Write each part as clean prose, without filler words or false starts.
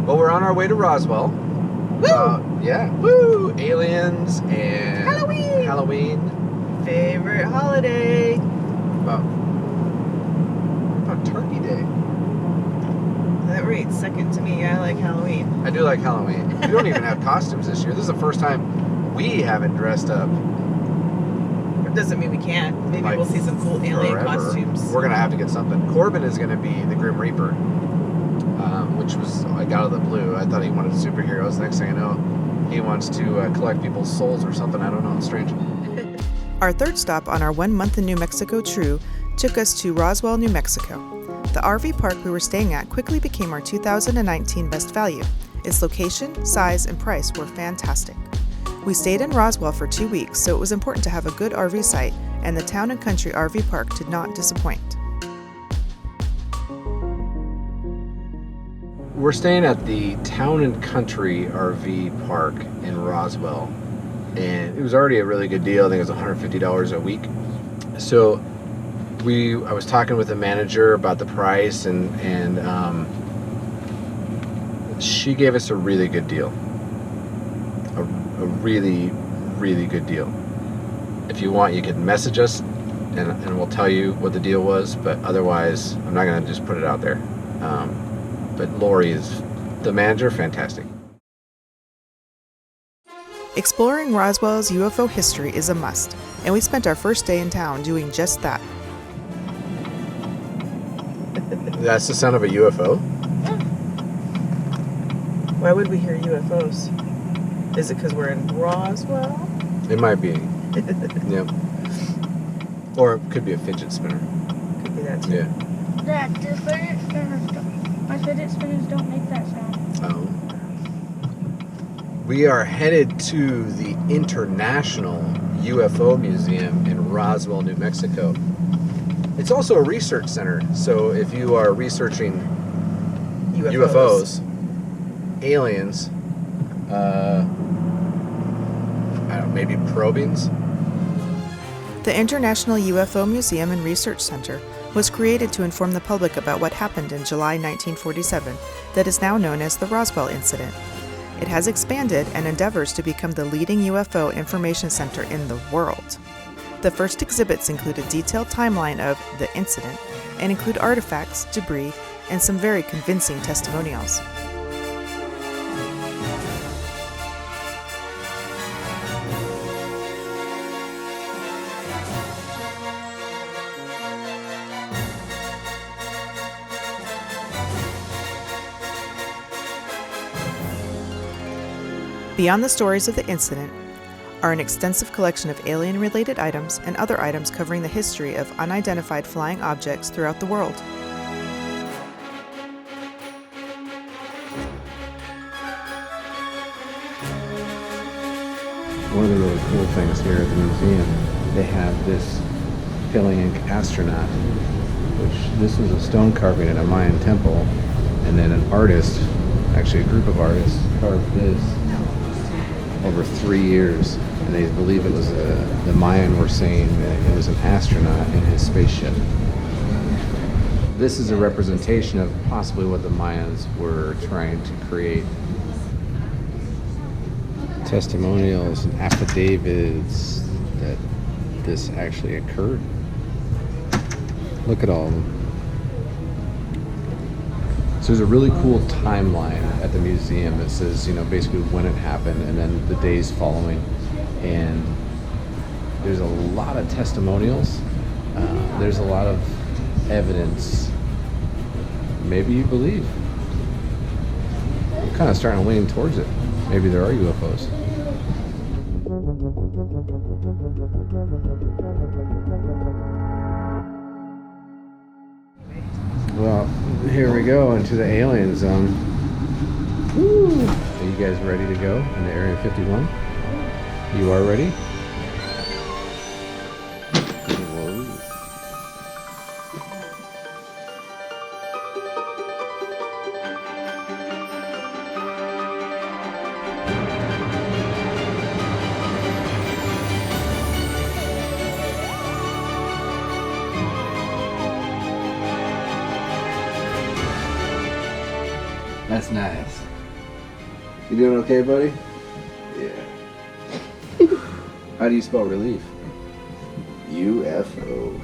Well, we're on our way to Roswell. Woo! Yeah. Woo! Aliens and Halloween. Favorite holiday. About Turkey Day. That rates second to me. I like Halloween. I do like Halloween. We don't even have costumes this year. This is the first time we haven't dressed up. It doesn't mean we can't. Maybe we'll see some cool alien costumes. We're going to have to get something. Corbin is going to be the Grim Reaper, which was like out of the blue. I thought he wanted superheroes. Next thing I know, he wants to collect people's souls or something. I don't know. It's strange. Our third stop on our 1 month in New Mexico true took us to Roswell, New Mexico. The RV park we were staying at quickly became our 2019 best value. Its location, size, and price were fantastic. We stayed in Roswell for 2 weeks, so it was important to have a good RV site, and the Town and Country RV Park did not disappoint. We're staying at the Town and Country RV Park in Roswell, and it was already a really good deal. I think it was $150 a week. So I was talking with the manager about the price, and she gave us a really good deal. A really, really good deal. If you want, you can message us, and we'll tell you what the deal was. But otherwise, I'm not going to just put it out there. But Lori is the manager, fantastic. Exploring Roswell's UFO history is a must, and we spent our first day in town doing just that. That's the sound of a UFO? Why would we hear UFOs? Is it because we're in Roswell? It might be. Yep. Or it could be a fidget spinner. Could be that too. Yeah. Dad, the fidget spinners don't, my fidget spinners don't make that sound. Oh. We are headed to the International UFO Museum in Roswell, New Mexico. It's also a research center, so if you are researching UFOs aliens, I don't know, maybe probings? The International UFO Museum and Research Center was created to inform the public about what happened in July 1947 that is now known as the Roswell Incident. It has expanded and endeavors to become the leading UFO information center in the world. The first exhibits include a detailed timeline of the incident and include artifacts, debris, and some very convincing testimonials. Beyond the stories of the incident are an extensive collection of alien-related items and other items covering the history of unidentified flying objects throughout the world. One of the really cool things here at the museum, they have this Paleolithic astronaut, which this was a stone carving at a Mayan temple, and then an artist, actually a group of artists, carved this over 3 years, and they believe it was the Mayan were saying that it was an astronaut in his spaceship. This is a representation of possibly what the Mayans were trying to create. Testimonials and affidavits that this actually occurred. Look at all of them. So there's a really cool timeline at the museum that says, basically when it happened and then the days following. And there's a lot of testimonials. There's a lot of evidence. Maybe you believe. I'm kind of starting to lean towards it. Maybe there are UFOs. Well, here we go into the alien zone. Woo. Are you guys ready to go into Area 51? You are ready? Whoa. That's nice. You doing okay, buddy? Yeah. How do you spell relief? UFO.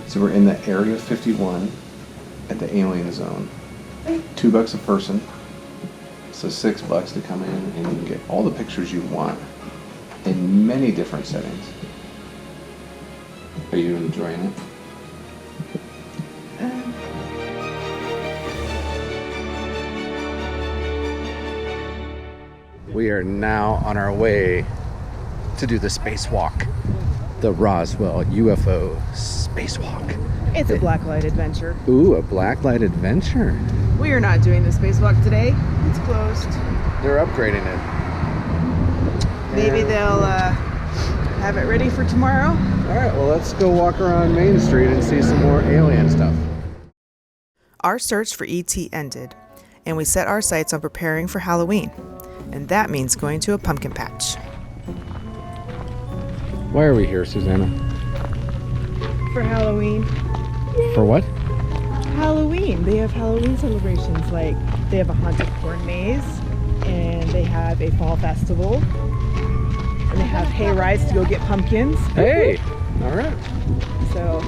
So we're in the Area 51 at the alien zone. $2 a person. So $6 to come in and you can get all the pictures you want in many different settings. Are you enjoying it? We are now on our way to do the spacewalk. The Roswell UFO spacewalk. It's a blacklight adventure. Ooh, a blacklight adventure. We are not doing the spacewalk today. It's closed. They're upgrading it. Maybe they'll have it ready for tomorrow. All right, well, let's go walk around Main Street and see some more alien stuff. Our search for ET ended, and we set our sights on preparing for Halloween. And that means going to a pumpkin patch. Why are we here, Susanna? For Halloween. For what? Halloween. They have Halloween celebrations. Like, they have a haunted corn maze, and they have a fall festival, and they have hay rides to go get pumpkins. Hey! All right. So,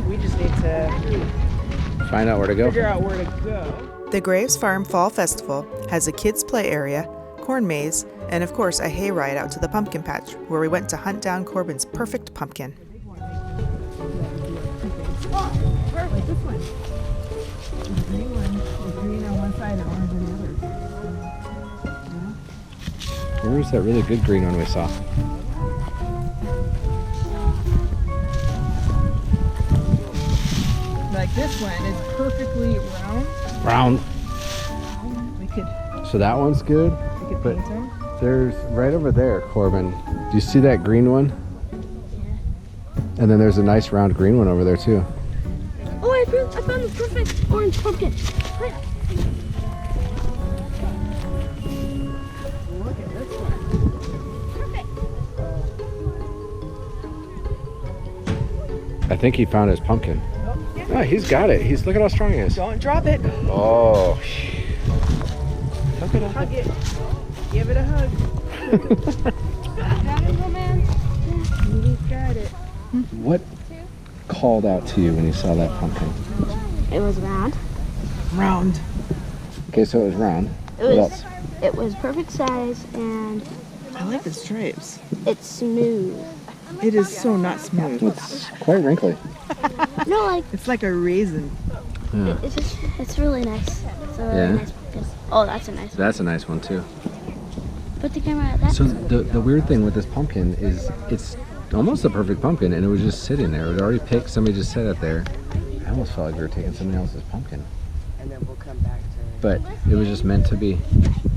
we just need to Find out where to go. figure out where to go. The Graves Farm Fall Festival has a kids' play area, corn maze, and of course a hay ride out to the pumpkin patch, where we went to hunt down Corbin's perfect pumpkin. Perfect, this one. The green one. The green on one side and orange on the other. Where's that really good green one we saw? Like this one is perfectly round. Brown. We could So that one's good. But paint them. there's right over there, Corbin. Do you see that green one? And then there's a nice round green one over there too. Oh, I found the perfect orange pumpkin. Wait. Look at this one. Perfect. I think he found his pumpkin. Oh, he's got it. Look at how strong he is. Don't drop it. Oh. Look at Hug it. Give it a hug. Got it, little man. He's got it. What called out to you when you saw that pumpkin? It was round. Round. Okay, so it was round. It What was. else? It was perfect size and I like the stripes. it's smooth. It is so not smooth. It's quite wrinkly. No, like It's like a raisin. Yeah. it's really nice. It's a really Yeah? nice pumpkin. Oh, that's a nice one. That's a nice one too. Put the camera at that. So the weird thing with this pumpkin is it's almost a perfect pumpkin and it was just sitting there. It was already picked, somebody just set it there. I almost felt like we were taking somebody else's pumpkin. And then we'll come back to But it was just meant to be.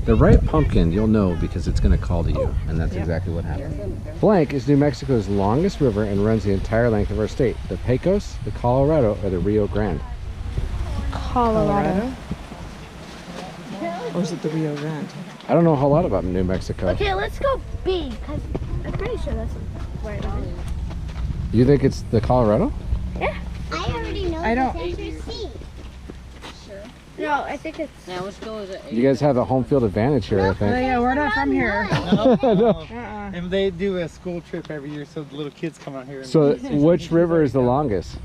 The right pumpkin, you'll know because it's going to call to you, and that's exactly what happened. Blank is New Mexico's longest river and runs the entire length of our state. The Pecos, the Colorado, or the Rio Grande. Colorado. Or is it the Rio Grande? I don't know a whole lot about New Mexico. Okay, let's go B, because I'm pretty sure that's where it is. You think it's the Colorado? Yeah. I already know I don't- the answer C. No, I think it's. now. Let's go as a. You guys have a home field advantage here, I Oh, think. yeah, we're not from here. No. And they do a school trip every year, so the little kids come out here. And So which river is the longest?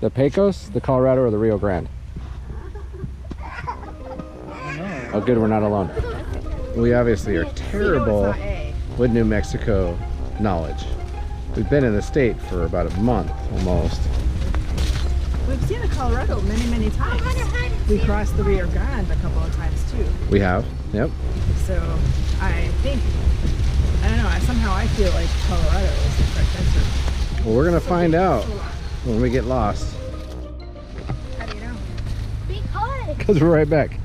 The Pecos, the Colorado, or the Rio Grande? Oh good, we're not alone. We obviously are terrible with New Mexico knowledge. We've been in the state for about a month almost. We've seen the Colorado many, many times. We crossed the Rio Grande a couple of times too. We have? Yep. So I think, I don't know, somehow I feel like Colorado is the correct answer. Well, we're gonna find out when we get lost. How do you know? Because. Because we're right back.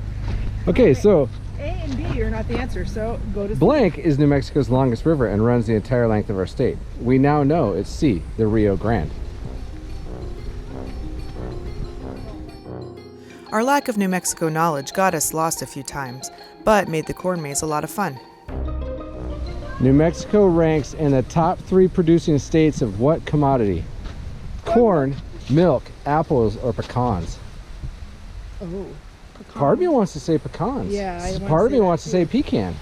Okay, so A and B are not the answer, so go to C. blank is New Mexico's longest river and runs the entire length of our state. We now know it's C, the Rio Grande. Our lack of New Mexico knowledge got us lost a few times, but made the corn maze a lot of fun. New Mexico ranks in the top 3 producing states of what commodity? Corn, milk, apples, or pecans? Oh, pecan. Part of me wants to say pecans. Yeah, I wanna Part of say me that wants to too. say pecan.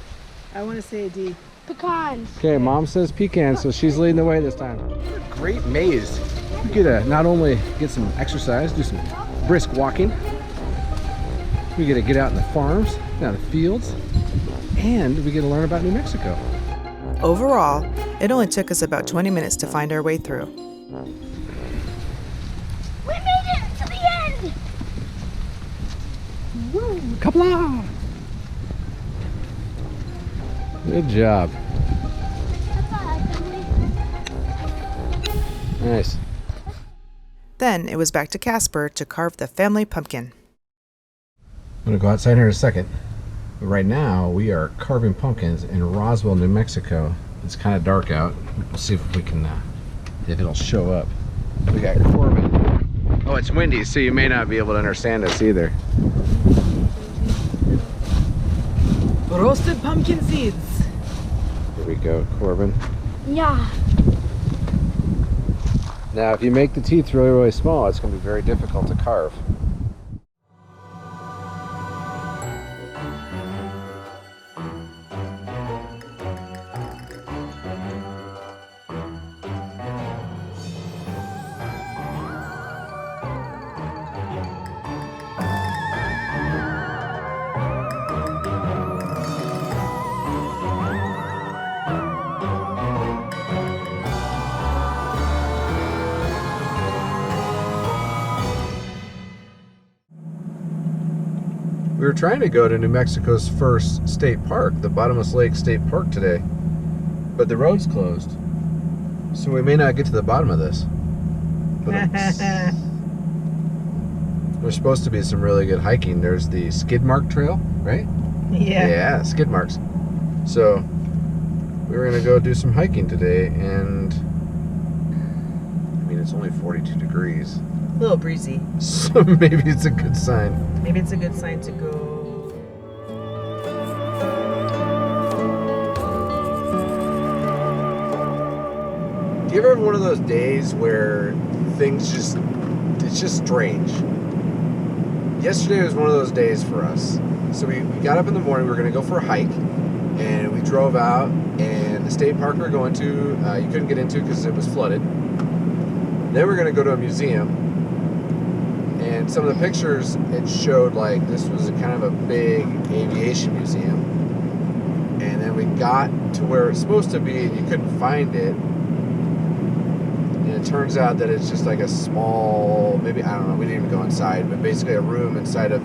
I want to say D. Pecans. Okay, Mom says pecan, so she's leading the way this time. Great maze. We get to not only get some exercise, do some brisk walking. We get to get out in the farms, out in the fields, and we get to learn about New Mexico. Overall, it only took us about 20 minutes to find our way through. We made it to the end. Woo! Kapla! Good job. That's all I can do. Nice. Then it was back to Casper to carve the family pumpkin. I'm gonna go outside here in a second. But right now, we are carving pumpkins in Roswell, New Mexico. It's kind of dark out. We'll see if we can, if it'll show up. We got Corbin. Oh, it's windy, so you may not be able to understand us either. Roasted pumpkin seeds. Here we go, Corbin. Yeah. Now, if you make the teeth really, really small, it's gonna be very difficult to carve. We were trying to go to New Mexico's first state park, the Bottomless Lakes State Park today, but the road's closed, so we may not get to the bottom of this. But there's supposed to be some really good hiking. There's the skid mark trail, right? Yeah. Yeah, skid marks. So we were gonna go do some hiking today, and I mean, it's only 42 degrees. A little breezy. So maybe it's a good sign. Maybe it's a good sign to go. Do you ever have one of those days where things it's just strange? Yesterday was one of those days for us. So we got up in the morning, we were going to go for a hike, and we drove out, and the state park we were going to, you couldn't get into because it was flooded. Then we were going to go to a museum, and some of the pictures, it showed like this was a kind of a big aviation museum. And then we got to where it's supposed to be, and you couldn't find it. And it turns out that it's just like a small, maybe, I don't know, we didn't even go inside, but basically a room inside of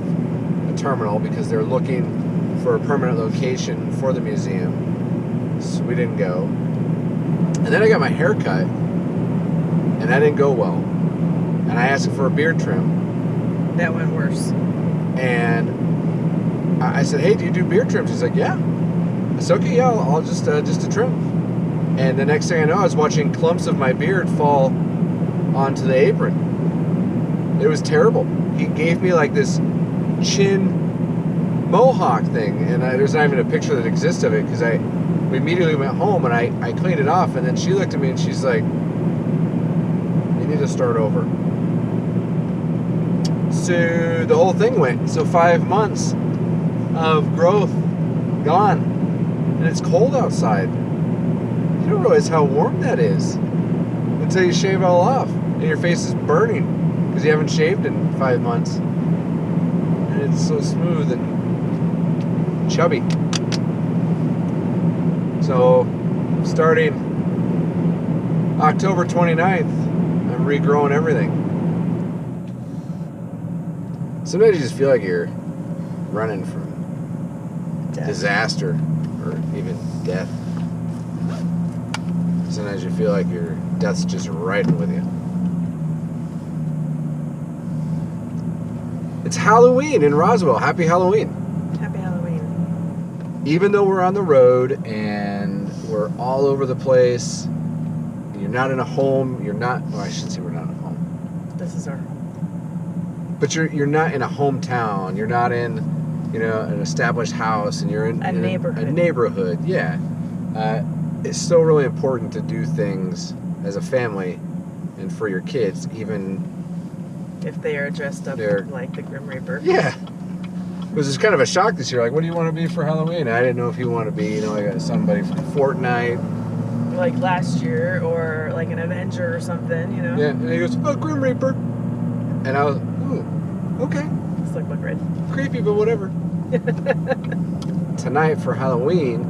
a terminal because they're looking for a permanent location for the museum. So we didn't go. And then I got my hair cut, and that didn't go well. And I asked for a beard trim. That went worse. And I said, hey, do you do beard trims? He's like, yeah. I said, okay, yeah, I'll just a trim. And the next thing I know, I was watching clumps of my beard fall onto the apron. It was terrible. He gave me like this chin mohawk thing, and there's not even a picture that exists of it because we immediately went home and I cleaned it off, and then she looked at me and she's like, you need to start over. So the whole thing went. So 5 months of growth gone, and it's cold outside. You don't realize how warm that is until you shave it all off, and your face is burning because you haven't shaved in 5 months, and it's so smooth and chubby. So starting October 29th, I'm regrowing everything. Sometimes you just feel like you're running from disaster or even death. Sometimes you feel like your death's just riding with you. It's Halloween in Roswell. Happy Halloween. Happy Halloween. Even though we're on the road and we're all over the place, you're not in a home, you're not, well, I shouldn't say we're not in a home. This is our home. But you're not in a hometown, you're not in, an established house, and you're in A neighborhood. A neighborhood, yeah. It's still really important to do things as a family and for your kids, even If they are dressed up They're- like the Grim Reaper. yeah. It was just kind of a shock this year. Like, what do you want to be for Halloween? I didn't know if you want to be, like somebody from Fortnite. Like last year, or like an Avenger or something, Yeah, and he goes, oh, Grim Reaper. And I was, ooh, okay. It's like red. Creepy, but whatever. Tonight for Halloween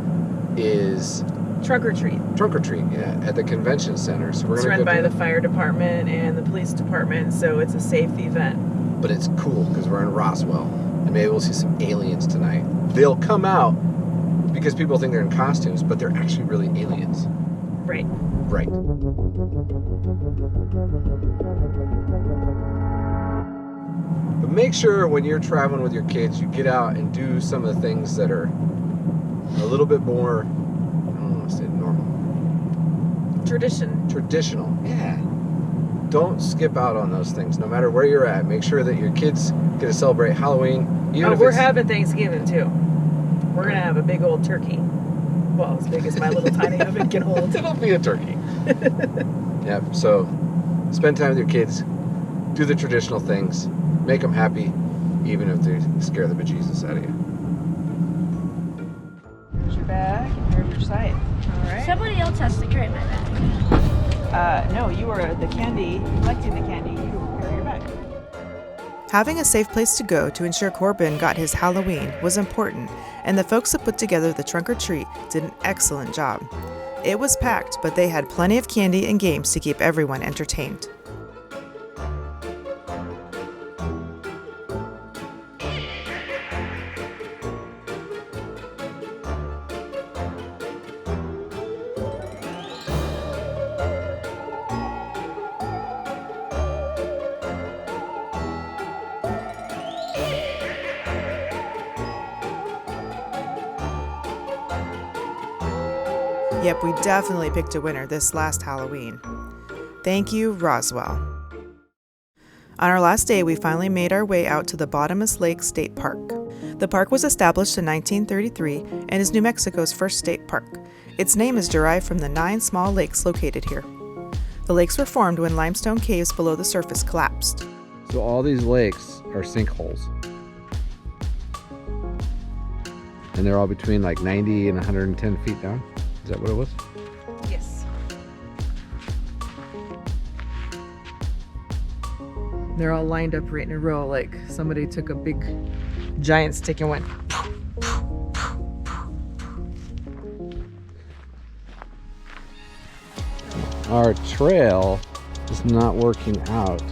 is Trunk or treat. Trunk or Treat, yeah, at the convention center. So we're It's gonna run go by do the that. fire department and the police department, so it's a safe event. But it's cool because we're in Roswell, and maybe we'll see some aliens tonight. They'll come out because people think they're in costumes, but they're actually really aliens. Right. Right. But make sure when you're traveling with your kids, you get out and do some of the things that are a little bit more, I don't want to say normal. Traditional, yeah. Don't skip out on those things, no matter where you're at. Make sure that your kids get to celebrate Halloween. Even if We're it's, having Thanksgiving too. We're gonna have a big old turkey. Well, as big as my little tiny oven can hold. It'll be a turkey. Yeah, so spend time with your kids. Do the traditional things. Make them happy, even if they scare the bejesus out of you. Here's your bag, and here's your sight. All right. Somebody else has to carry my bag. No, you were the candy, collecting the candy. You carry your bag. Having a safe place to go to ensure Corbin got his Halloween was important, and the folks that put together the trunk or treat did an excellent job. It was packed, but they had plenty of candy and games to keep everyone entertained. Yep, we definitely picked a winner this last Halloween. Thank you, Roswell. On our last day, we finally made our way out to the Bottomless Lakes State Park. The park was established in 1933 and is New Mexico's first state park. Its name is derived from the 9 small lakes located here. The lakes were formed when limestone caves below the surface collapsed. So all these lakes are sinkholes. And they're all between like 90 and 110 feet down. Is that what it was? Yes. They're all lined up right in a row, like somebody took a big giant stick and went. Our trail is not working out.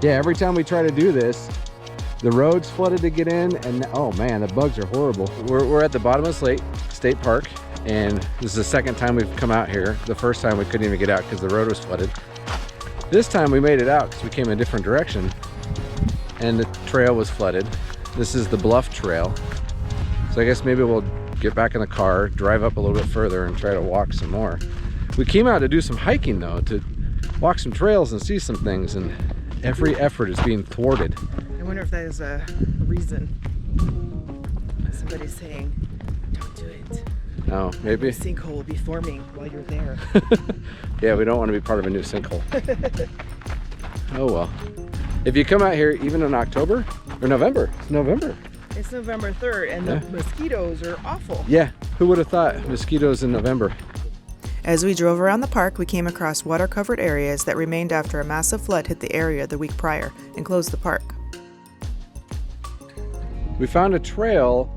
Yeah, every time we try to do this, the road's flooded to get in, and oh man, the bugs are horrible. We're at the Bottomless Lakes State Park, and this is the second time we've come out here. The first time we couldn't even get out because the road was flooded. This time we made it out because we came a different direction, and the trail was flooded. This is the Bluff Trail. So I guess maybe we'll get back in the car, drive up a little bit further, and try to walk some more. We came out to do some hiking though, to walk some trails and see some things, and every effort is being thwarted. I wonder if that is a reason. Somebody's saying, don't do it. Oh, maybe? A sinkhole will be forming while you're there. Yeah, we don't want to be part of a new sinkhole. Oh well. If you come out here even in October or November, it's November. It's November 3rd, and the Yeah. mosquitoes are awful. Yeah, who would have thought mosquitoes in November? As we drove around the park, we came across water-covered areas that remained after a massive flood hit the area the week prior and closed the park. We found a trail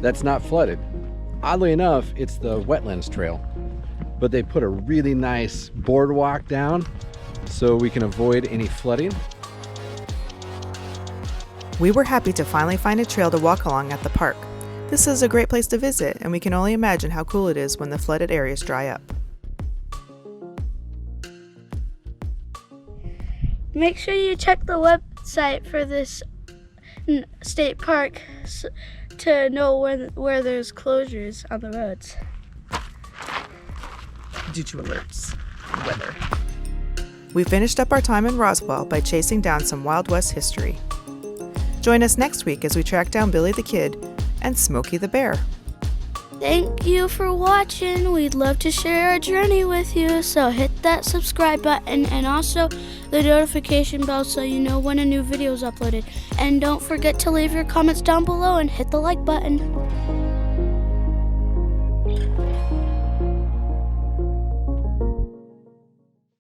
that's not flooded. Oddly enough, it's the wetlands trail, but they put a really nice boardwalk down so we can avoid any flooding. We were happy to finally find a trail to walk along at the park. This is a great place to visit, and we can only imagine how cool it is when the flooded areas dry up. Make sure you check the website for this state park to know where there's closures on the roads. Due to alerts, weather. We finished up our time in Roswell by chasing down some Wild West history. Join us next week as we track down Billy the Kid and Smokey the Bear. Thank you for watching. We'd love to share our journey with you, so hit that subscribe button and also the notification bell so you know when a new video is uploaded. And don't forget to leave your comments down below and hit the like button.